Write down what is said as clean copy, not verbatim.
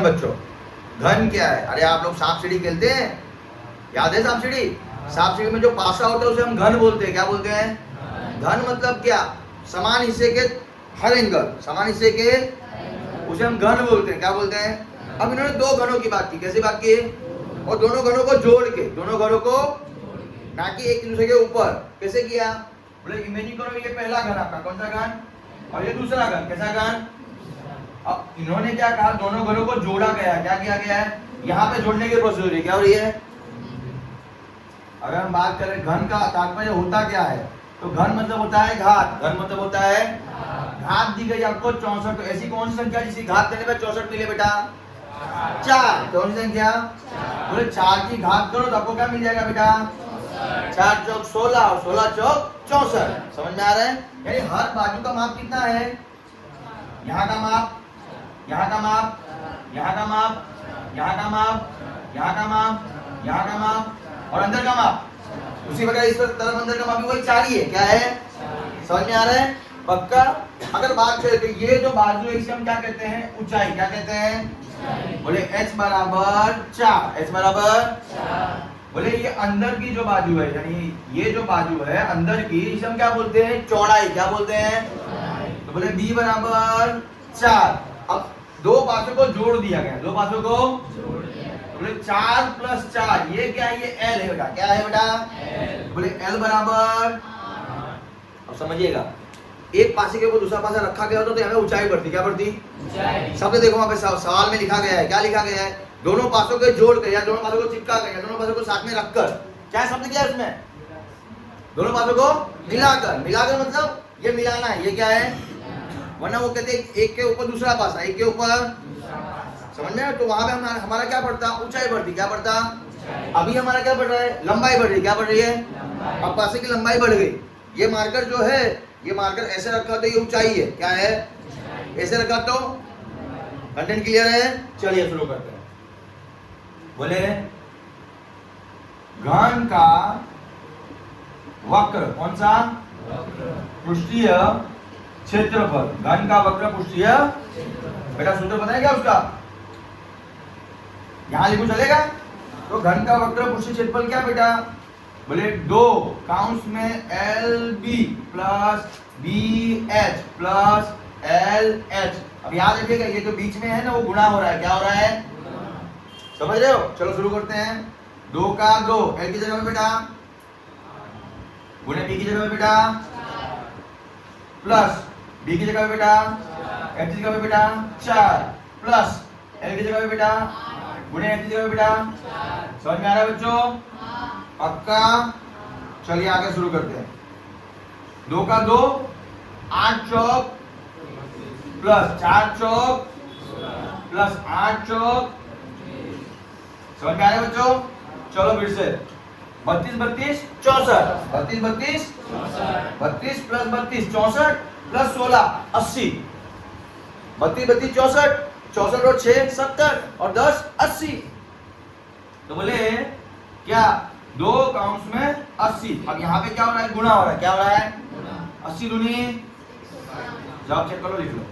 घन बच्चों, घन क्या है? अरे आप लोग सांप सीढ़ी खेलते हैं, याद है सांप सीढ़ी? सांप सीढ़ी में जो पासा होता है उसे हम घन बोलते हैं। क्या बोलते हैं? घन मतलब क्या? समान हिस्से के हर एंगल, समान हिस्से के, उसे हम घन बोलते हैं। क्या बोलते हैं? अब इन्होंने दो घनों की बात की। कैसे बात की? और दोनों घनों को जोड़ के, दोनों घनों को, ना कि एक दूसरे के ऊपर। कैसे किया? बोले इमेजिन करो ये पहला घन आपका, कौन सा घन? और ये दूसरा घन, कैसा घन? अब इन्होंने क्या कहा? दोनों घनों को जोड़ा गया। क्या किया गया है? यहाँ पे जोड़ने की प्रोसीजर है। क्या हो रही है? अगर हम बात करें घन का तात्पर्य होता क्या है, तो घन मतलब होता है घात। घन मतलब होता है घात। दी गई आपको 64। तो ऐसी कौन सी संख्या जिसकी घात देने पर 64 मिले बेटा? 4। कौन सी संख्या? बोले 4 की घात करो तो आपको क्या मिल जाएगा बेटा? 4 चौक 16 और 16 चौक 64। समझ में आ रहा है? यानी हर बाजू का माप कितना है? यहाँ का माप, यहाँ का माप, यहाँ का माप, यहाँ का माप, यहाँ का माप, यहाँ का माप और अंदर का माप। उसी प्रकार इस तरफ अंदर का माप भी वही 4 ही है। क्या है? समझ में आ रहा है? पक्का? अगर बात करें तो ये जो बाजू है इसे हम क्या कहते हैं? ऊंचाई। क्या कहते हैं? बोले h बराबर 4। h बराबर 4। बोले ये अंदर की जो बाजू है, यानी ये जो बाजू है अंदर की, इसे हम क्या बोलते हैं? चौड़ाई। क्या बोलते हैं? तो बोले b बराबर 4। अब दो पासों को जोड़ दिया गया, दो पासों को जोड़ दिया। बोले 4 प्लस 4, ये क्या है? ये l है बेटा। क्या है बेटा? l। बोले l बराबर, अब समझिएगा, एक पासे के ऊपर दूसरा पासा रखा गया होता तो यहाँ ऊंचाई बढ़ती। क्या बढ़ती? ऊंचाई। शब्द देखो वहां पे सवाल में लिखा गया है। क्या लिखा गया है? दोनों पासों के जोड़ कर, या दोनों पासों को चिपका कर, या दोनों पासों को साथ में रखकर। क्या शब्द किया इसमें? दोनों पासों को मिलाकर। मिलाकर मतलब ये मिलाना है। ये क्या है? वरना वो कहते हैं एक के ऊपर दूसरा पासा, एक के ऊपर, समझ में? तो वहां पे हमारा क्या बढ़ता? ऊंचाई बढ़ती। क्या बढ़ता? अभी हमारा क्या बढ़ रहा है? लंबाई बढ़ रही है। क्या बढ़ रही है? अब पासे की लंबाई बढ़ गई। ये मार्कर जो है, ये मार्कर ऐसे रखा तो ये ऊंचाई है। क्या है? ऐसे रखा तो कंटेंट क्लियर है? चलिए शुरू करते हैं। बोले घन का वक्र, कौन सा? पृष्ठीय क्षेत्रफल। घन का वक्र पृष्ठीय, बेटा सूत्र पता है क्या उसका? यहां लिखो चलेगा? तो घन का वक्र पृष्ठीय क्षेत्रफल क्या बेटा? बोले 2 काउंस में LB plus BH plus LH। अब याद रखिएगा ये जो बीच में है ना वो गुणा हो रहा है। क्या हो रहा है? समझ रहे हो? चलो शुरू करते हैं। 2 का 2, L की जगह में बेटा, गुणे B की जगह में बेटा, प्लस B की जगह में बेटा, H की जगह में बेटा 4, प्लस L की जगह में बेटा, गुणे H की जगह में बेटा। समझ में आ रहा है बच्चों? पक्का? चलिए आगे शुरू करते हैं। 2 का 2, 8 चौक प्लस 4 चौक प्लस 8 चौक। समझ में आ रहा है बच्चों? चलो फिर से 32 32 64, 32 32 32 प्लस 32 64 प्लस 16 80। 32 32 64, 64 और 6 70 और 10 80। तो बोले क्या? 2 काउंस में 80। अब यहाँ पे क्या हो रहा है? गुणा हो रहा है। क्या हो रहा है? 80 दूनी, जवाब चेक करो, लिख लो।